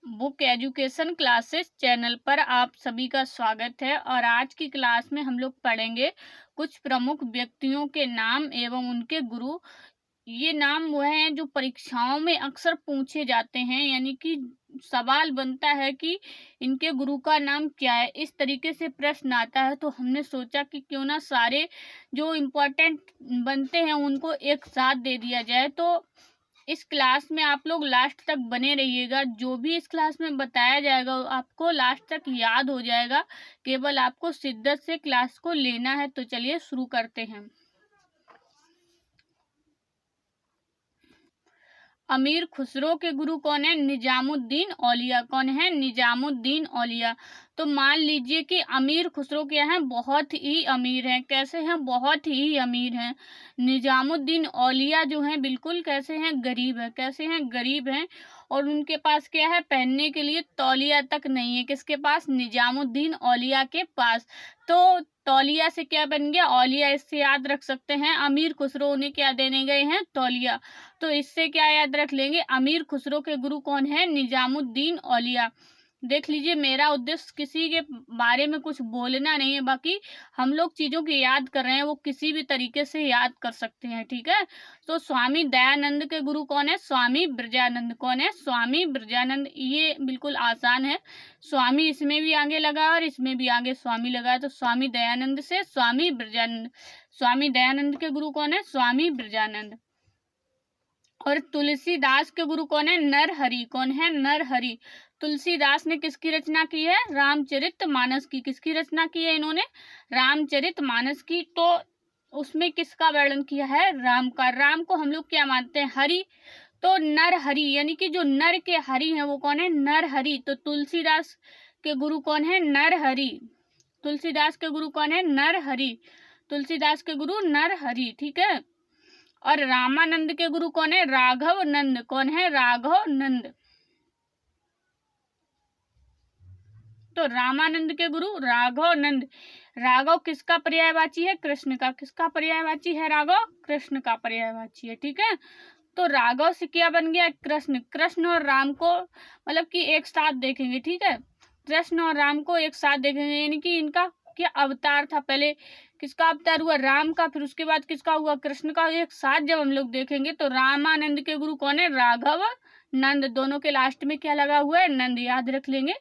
Book education classes channel पर आप सभी का स्वागत है। और आज की क्लास में हम लोग पढ़ेंगे कुछ प्रमुख व्यक्तियों के नाम एवं उनके गुरु। ये नाम वो हैं जो परीक्षाओं में अक्सर पूछे जाते हैं, यानी कि सवाल बनता है कि इनके गुरु का नाम क्या है। इस तरीके से प्रश्न आता है, तो हमने सोचा कि क्यों ना सारे जो इम्पोर्टेंट बनते हैं उनको एक साथ दे दिया जाए। तो इस क्लास में आप लोग लास्ट तक बने रहिएगा। जो भी इस क्लास में बताया जाएगा आपको लास्ट तक याद हो जाएगा, केवल आपको शिद्दत से क्लास को लेना है। तो चलिए शुरू करते हैं। अमीर खुसरो के गुरु कौन है? निजामुद्दीन औलिया। कौन है? निजामुद्दीन औलिया। तो मान लीजिए कि अमीर खुसरो क्या है? बहुत ही अमीर हैं। कैसे हैं? बहुत ही अमीर हैं। निजामुद्दीन औलिया जो हैं बिल्कुल कैसे हैं? गरीब है। कैसे हैं? गरीब हैं। और उनके पास क्या है? पहनने के लिए तौलिया तक नहीं है। किसके पास? निजामुद्दीन औलिया के पास। तो तौलिया से क्या बन गया? औलिया। इससे याद रख सकते हैं अमीर खुसरो उन्हें क्या देने गए हैं? तौलिया। तो इससे क्या याद रख लेंगे? अमीर खुसरो के गुरु कौन है? निजामुद्दीन औलिया। देख लीजिए, मेरा उद्देश्य किसी के बारे में कुछ बोलना नहीं है, बाकी हम लोग चीजों की याद कर रहे हैं, वो किसी भी तरीके से याद कर सकते हैं। ठीक है। तो स्वामी दयानंद के गुरु कौन है? स्वामी ब्रजानंद। कौन है? स्वामी ब्रजानंद। ये बिल्कुल आसान है। स्वामी इसमें भी आगे लगा है और इसमें भी आगे स्वामी लगा है, तो स्वामी दयानंद से स्वामी ब्रजानंद। स्वामी दयानंद के गुरु कौन है? स्वामी ब्रजानंद। और तुलसीदास के गुरु कौन है? नरहरि। कौन है? नरहरि। तुलसीदास ने किसकी रचना की है? रामचरितमानस की। किसकी रचना की है इन्होंने? रामचरितमानस की। तो उसमें किसका वर्णन किया है? राम का। राम को हम लोग क्या मानते हैं? हरि। तो नरहरि यानी कि जो नर के हरि हैं वो कौन है? नरहरि। तो तुलसीदास के गुरु कौन है? नरहरि। तुलसीदास के गुरु कौन है? नरहरि। तुलसीदास के गुरु नरहरि। ठीक है। और रामानंद के गुरु कौन है? राघव नंद। कौन है? राघव नंद। तो रामानंद के गुरु राघव नंद। राघव किसका पर्यायवाची है? कृष्ण का। किसका पर्यायवाची है? राघव कृष्ण का पर्यायवाची है। ठीक है। तो राघव से क्या बन गया? कृष्ण। कृष्ण और राम को मतलब कि एक साथ देखेंगे। ठीक है। कृष्ण और राम को एक साथ देखेंगे, यानी कि इनका क्या अवतार था? पहले किसका अवतार हुआ? राम का। फिर उसके बाद किसका हुआ? कृष्ण का। एक साथ जब हम लोग देखेंगे तो रामानंद के गुरु कौन है? राघव नंद। दोनों के लास्ट में क्या लगा हुआ है? नंद। याद रख लेंगे।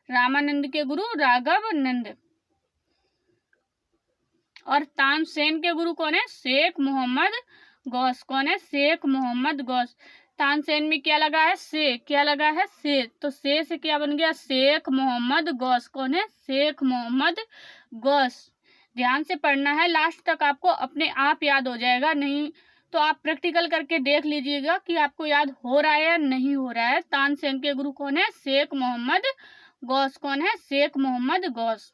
रामानंद के गुरु राघव नंद। और तानसेन के गुरु कौन है? शेख मोहम्मद गौस। कौन है? शेख मोहम्मद गौस। तानसेन में क्या लगा है? से। क्या लगा है? से। तो से क्या बन गया? शेख मोहम्मद गौस। कौन है? शेख मोहम्मद गौस। ध्यान से पढ़ना है, लास्ट तक आपको अपने आप याद हो जाएगा। नहीं तो आप प्रैक्टिकल करके देख लीजिएगा कि आपको याद हो रहा है या नहीं हो रहा है। तानसेन के गुरु कौन है? शेख मोहम्मद गौस। कौन है? शेख मोहम्मद गौस।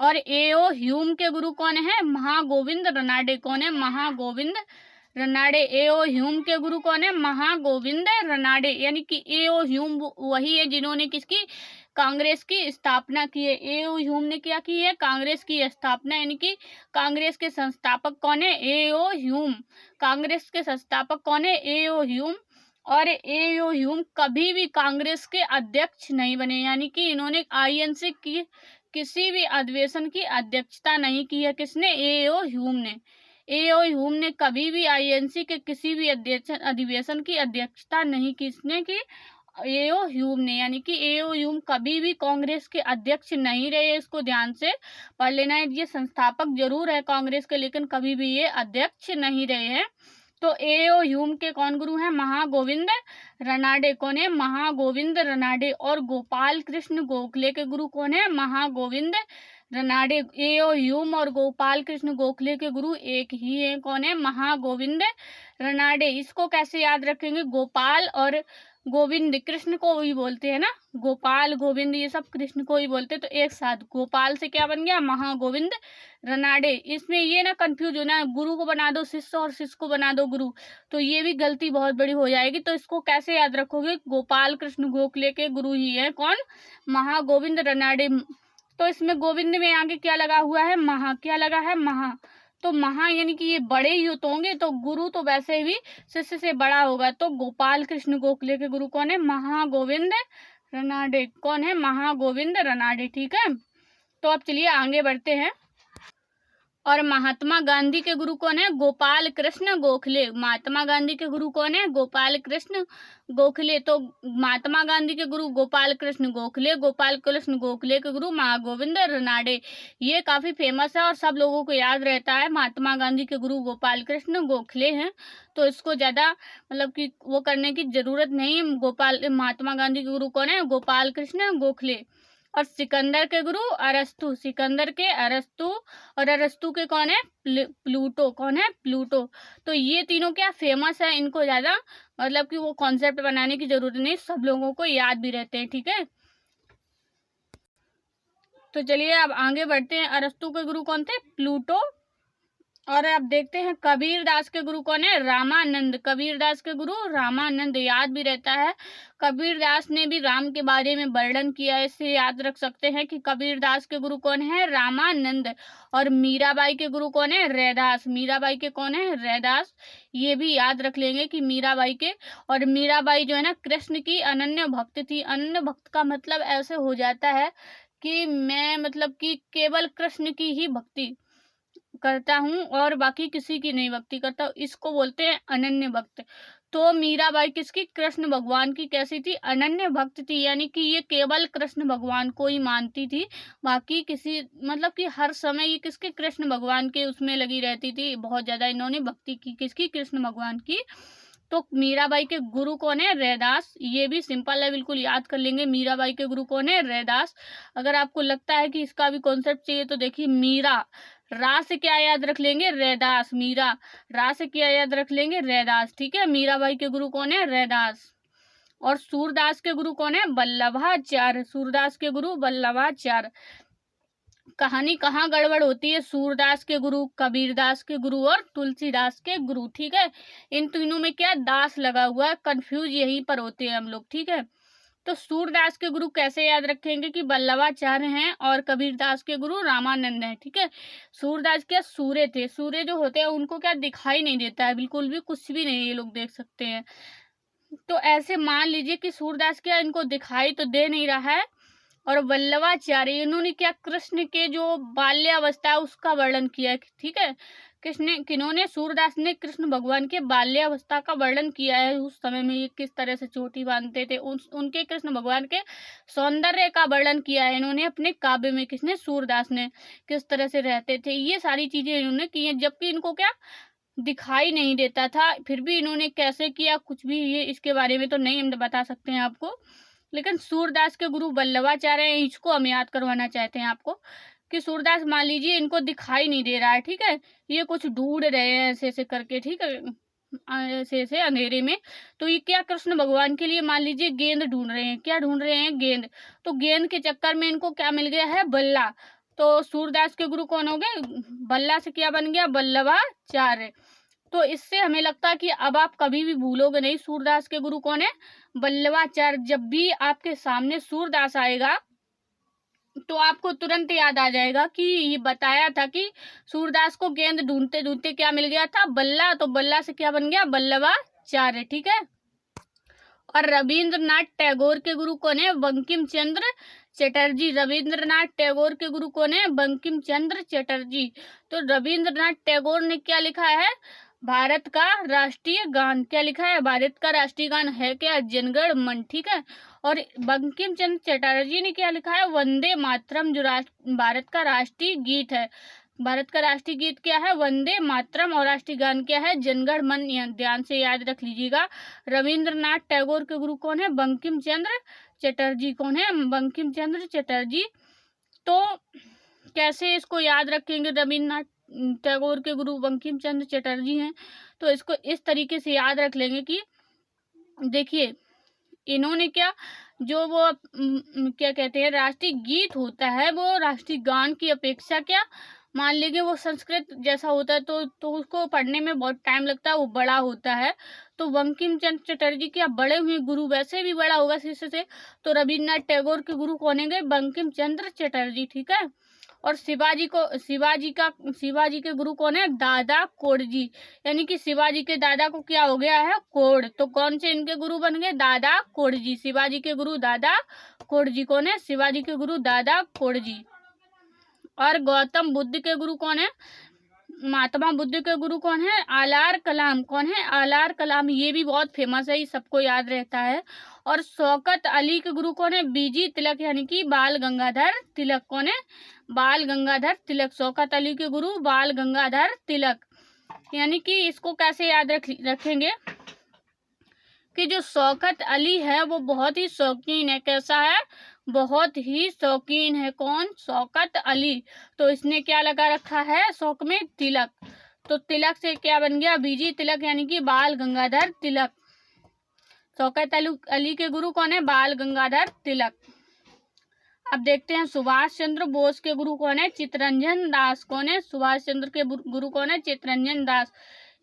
और एओ ह्यूम के गुरु कौन है? महागोविंद रनाडे। कौन है? महागोविंद रनाडे। एओ ह्यूम के गुरु कौन है? महागोविंद रनाडे। यानी कि एओ ह्यूम वही है जिन्होंने किसकी? कांग्रेस की स्थापना की है। एओ ह्यूम ने क्या की है? कांग्रेस की स्थापना। यानी कि कांग्रेस के संस्थापक कौन है? एओ ह्यूम। कांग्रेस के संस्थापक कौन है? एओ ह्यूम। और एओ ह्यूम कभी भी कांग्रेस के अध्यक्ष नहीं बने, यानी कि इन्होंने आईएनसी की किसी भी अधिवेशन की अध्यक्षता नहीं की है। किसने? एओ ह्यूम ने। एओ ह्यूम ने कभी भी आईएनसी के किसी भी अधिवेशन की अध्यक्षता नहीं की। किसने की? एओ ह्यूम ने। यानी कि एओ ह्यूम कभी भी कांग्रेस के अध्यक्ष नहीं रहे। इसको ध्यान से पढ़ लेना है। ये संस्थापक जरूर है कांग्रेस के, लेकिन कभी भी ये अध्यक्ष नहीं रहे हैं। तो एओ ह्यूम के कौन गुरु हैं? महागोविंद रनाडे। कौन है? महागोविंद रनाडे। और गोपाल कृष्ण गोखले के गुरु कौन है? महागोविंद रनाडे। एओ ह्यूम और गोपाल कृष्ण गोखले के गुरु एक ही है। कौन है? महागोविंद रनाडे। इसको कैसे याद रखेंगे? गोपाल और गोविंद कृष्ण को ही बोलते हैं ना, गोपाल गोविंद ये सब कृष्ण को ही बोलते हैं। तो एक साथ गोपाल से क्या बन गया? महागोविंद रनाडे। इसमें ये ना कंफ्यूज होना, गुरु को बना दो शिष्य और शिष्य को बना दो गुरु, तो ये भी गलती बहुत बड़ी हो जाएगी। तो इसको कैसे याद रखोगे? गोपाल कृष्ण गोखले के गुरु ही है कौन? महागोविंद रनाडे। तो इसमें गोविंद में आगे क्या लगा हुआ है? महा। क्या लगा है? महा। तो महा यानी कि ये बड़े ही तो होंगे, तो गुरु तो वैसे भी शिष्य से बड़ा होगा। तो गोपाल कृष्ण गोखले के गुरु कौन है? महागोविंद रनाडे कौन है? महागोविंद रनाडे। ठीक है, तो अब चलिए आगे बढ़ते हैं। और महात्मा गांधी के गुरु कौन है? गोपाल कृष्ण गोखले। महात्मा गांधी के गुरु कौन है? गोपाल कृष्ण गोखले। तो महात्मा गांधी के गुरु गोपाल कृष्ण गोखले, गोपाल कृष्ण गोखले के गुरु महागोविंद रनाडे। ये काफी फेमस है और सब लोगों को याद रहता है। महात्मा गांधी के गुरु गोपाल कृष्ण गोखले हैं, तो इसको ज्यादा मतलब कि वो करने की जरूरत नहीं। महात्मा गांधी के गुरु कौन है? गोपाल कृष्ण गोखले। और सिकंदर के गुरु अरस्तु, सिकंदर के अरस्तु, और अरस्तु के कौन है? प्लूटो। कौन है? प्लूटो। तो ये तीनों क्या फेमस है, इनको ज्यादा मतलब कि वो कॉन्सेप्ट बनाने की जरूरत नहीं, सब लोगों को याद भी रहते हैं। ठीक है, तो चलिए अब आगे बढ़ते हैं। अरस्तु के गुरु कौन थे? प्लूटो। और अब देखते हैं कबीर दास के गुरु कौन है? रामानंद। कबीर दास के गुरु रामानंद, याद भी रहता है। कबीर दास ने भी राम के बारे में वर्णन किया है, इससे याद रख सकते हैं कि कबीर दास के गुरु कौन है? रामानंद। और मीराबाई के गुरु कौन है? रैदास। मीराबाई के कौन है? रैदास। ये भी याद रख लेंगे कि मीराबाई के। और मीराबाई जो है ना, कृष्ण की अनन्य भक्त थी। अनन्य भक्त का मतलब ऐसे हो जाता है कि मैं मतलब कि केवल कृष्ण की ही भक्ति करता हूँ और बाकी किसी की नहीं भक्ति करता, इसको बोलते हैं अनन्य भक्त। तो मीराबाई किसकी? कृष्ण भगवान की कैसी थी? अनन्य भक्त थी, यानी कि ये केवल कृष्ण भगवान को ही मानती थी, बाकी किसी मतलब कि हर समय ये किसके? कृष्ण भगवान के उसमें लगी रहती थी। बहुत ज्यादा इन्होंने भक्ति की, किसकी? कृष्ण भगवान की। तो मीराबाई के गुरु कौन है? रैदास। ये भी सिंपल है, बिल्कुल याद कर लेंगे। मीराबाई के गुरु कौन है? रैदास। अगर आपको लगता है कि इसका भी कॉन्सेप्ट चाहिए तो देखिए, मीरा रा से क्या याद रख लेंगे? रैदास। मीरा रा से क्या याद रख लेंगे? रैदास। ठीक है, मीराबाई के गुरु कौन है? रैदास। और सूरदास के गुरु कौन है? वल्लभाचार्य। सूरदास के गुरु वल्लभाचार्य। कहानी कहाँ गड़बड़ होती है? सूरदास के गुरु, कबीरदास के गुरु और तुलसीदास के गुरु। ठीक है, इन तीनों में क्या दास लगा हुआ है, कंफ्यूज यहीं पर होते हैं हम लोग। ठीक है, तो सूरदास के गुरु कैसे याद रखेंगे कि वल्लभाचार्य हैं और कबीरदास के गुरु रामानंद हैं। ठीक है, सूरदास क्या? सूर्य थे। सूर्य जो होते हैं उनको क्या दिखाई नहीं देता है, बिल्कुल भी, कुछ भी नहीं, ये लोग देख सकते हैं। तो ऐसे मान लीजिए कि सूरदास क्या इनको दिखाई तो दे नहीं रहा है। और वल्लभाचार्य इन्होंने क्या? कृष्ण के जो बाल्यावस्था है उसका वर्णन किया है। ठीक है, किन्होंने? सूरदास ने कृष्ण भगवान के बाल्यावस्था का वर्णन किया है। उस समय में ये किस तरह से चोटी बांधते थे, उनके कृष्ण भगवान के सौंदर्य का वर्णन किया है इन्होंने अपने काव्य में। किसने? सूरदास ने। किस तरह से रहते थे, ये सारी चीजें इन्होंने की है, जबकि इनको क्या दिखाई नहीं देता था, फिर भी इन्होंने कैसे किया कुछ भी ये इसके बारे में तो नहीं हम बता सकते हैं आपको। लेकिन सूरदास के गुरु वल्लभाचार्य हैं, इसको हम याद करवाना चाहते हैं आपको कि सूरदास मान लीजिए इनको दिखाई नहीं दे रहा है। ठीक है, ये कुछ ढूंढ रहे हैं ऐसे ऐसे करके। ठीक है, ऐसे ऐसे अंधेरे में। तो ये क्या? कृष्ण भगवान के लिए मान लीजिए गेंद ढूंढ रहे हैं। क्या ढूंढ रहे हैं? गेंद। तो गेंद के चक्कर में इनको क्या मिल गया है? बल्ला। तो सूरदास के गुरु कौन हो गए? बल्ला से क्या बन गया? वल्लभाचार्य। तो इससे हमें लगता है कि अब आप कभी भी भूलोगे नहीं सूरदास के गुरु कौन है? वल्लभाचार्य। जब भी आपके सामने सूरदास आएगा तो आपको तुरंत याद आ जाएगा कि ये बताया था कि सूरदास को गेंद ढूंढते ढूंढते क्या मिल गया था? बल्ला। तो बल्ला से क्या बन गया? वल्लभाचार्य। ठीक है, और रविंद्रनाथ टैगोर के गुरु कौन है? बंकिम चंद्र चटर्जी। रविंद्रनाथ टैगोर के गुरु कौन है? बंकिम चंद्र चटर्जी। तो रविंद्रनाथ टैगोर ने क्या लिखा है? भारत का राष्ट्रीय गान। क्या लिखा है? भारत का राष्ट्रीय गान है क्या? जनगण मन। ठीक है, और बंकिम चंद्र चटर्जी ने क्या लिखा है? वंदे मातरम, जो भारत का राष्ट्रीय गीत है। भारत का राष्ट्रीय गीत क्या है? वंदे मातरम। और राष्ट्रीय गान क्या है? जनगण मन। ध्यान से याद रख लीजिएगा। रविंद्रनाथ टैगोर के गुरु कौन है? बंकिम चंद्र चटर्जी। कौन है? बंकिम चंद्र चटर्जी। तो कैसे इसको याद रखेंगे? रविंद्रनाथ टैगोर के गुरु बंकिम चंद्र चटर्जी हैं, तो इसको इस तरीके से याद रख लेंगे कि देखिए इन्होंने क्या, जो वो क्या कहते हैं, राष्ट्रीय गीत होता है वो राष्ट्रीय गान की अपेक्षा क्या, मान लीजिए वो संस्कृत जैसा होता है तो उसको पढ़ने में बहुत टाइम लगता है, वो बड़ा होता है। तो बंकिम चंद्र चटर्जी क्या बड़े हुए गुरु, वैसे भी बड़ा होगा शिष्य से। तो रविन्द्रनाथ टैगोर के गुरु कौन है? बंकिम चंद्र चटर्जी। ठीक है, और शिवाजी के गुरु कौन है? दादा कोडजी, यानी कि शिवाजी के दादा को क्या हो गया है? कोड। तो कौन से इनके गुरु बन गए? दादा कोडजी। शिवाजी के गुरु दादा कोडजी कौन है? शिवाजी के गुरु दादा कोडजी। और गौतम बुद्ध के गुरु कौन है? महात्मा बुद्ध के गुरु कौन है? आलार कलाम। कौन है? आलार कलाम। ये भी बहुत फेमस है, ये सबको याद रहता है। और शौकत अली के गुरु कौन है? बीजी तिलक, यानी कि बाल गंगाधर तिलक। कौन है? बाल गंगाधर तिलक। शौकत अली के गुरु बाल गंगाधर तिलक। यानी कि इसको कैसे याद रखेंगे कि जो शौकत अली है वो बहुत ही शौकीन है। कैसा है? बहुत ही शौकीन है। कौन? शौकत अली। तो इसने क्या लगा रखा है? शौक में तिलक। तो तिलक से क्या बन गया? बीजी तिलक, यानी कि बाल गंगाधर तिलक। शौकत अली के गुरु कौन है? बाल गंगाधर तिलक। अब देखते हैं सुभाष चंद्र बोस के गुरु कौन है? चित्तरंजन दास। कौन है? सुभाष चंद्र के गुरु कौन है? चित्तरंजन दास।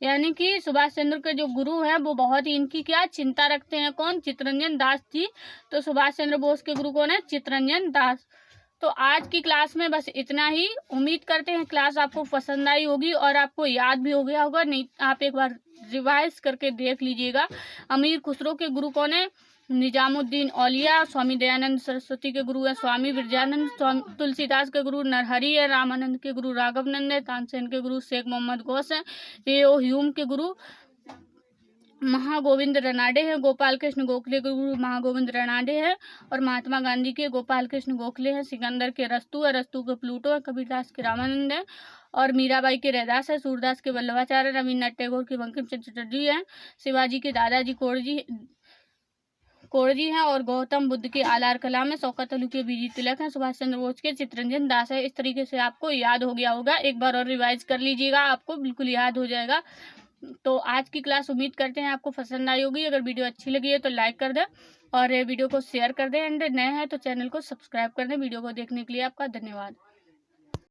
यानी कि सुभाष चंद्र के जो गुरु हैं वो बहुत ही इनकी क्या चिंता रखते हैं। कौन? चित्तरंजन दास जी। तो सुभाष चंद्र बोस के गुरु कौन है? चित्तरंजन दास। तो आज की क्लास में बस इतना ही। उम्मीद करते हैं क्लास आपको पसंद आई होगी और आपको याद भी हो गया होगा। नहीं, आप एक बार रिवाइज करके देख लीजिएगा। अमीर खुसरो के गुरु कौन है? निजामुद्दीन औलिया। स्वामी दयानंद सरस्वती के गुरु है स्वामी विरजानंद। तुलसीदास के गुरु नरहरि है। रामानंद के गुरु राघवनंद है। तानसेन के गुरु शेख मोहम्मद गौस है। ए.ओ. ह्यूम के गुरु महागोविंद रनाडे है। गोपाल कृष्ण गोखले के गुरु महागोविंद रनाडे है। और महात्मा गांधी के गोपाल कृष्ण गोखले हैं। सिकंदर के रस्तु है। रस्तु के प्लूटो है। कबीरदास के रामानंद है। और मीराबाई के रैदास है। सूरदास के वल्लभाचार्य। रविन्द्रनाथ टैगोर के बंकिम चंद्र चटर्जी है। शिवाजी के दादाजी कोडजी हैं। और गौतम बुद्ध के आलार कलाम है। शौकत अली के बीजी तिलक है। सुभाष चंद्र बोस के चित्तरंजन दास है। इस तरीके से आपको याद हो गया होगा। एक बार और रिवाइज कर लीजिएगा, आपको बिल्कुल याद हो जाएगा। तो आज की क्लास उम्मीद करते हैं आपको पसंद आई होगी। अगर वीडियो अच्छी लगी है तो लाइक कर दें और वीडियो को शेयर कर दें। एंड नए हैं तो चैनल को सब्सक्राइब कर दें। वीडियो को देखने के लिए आपका धन्यवाद।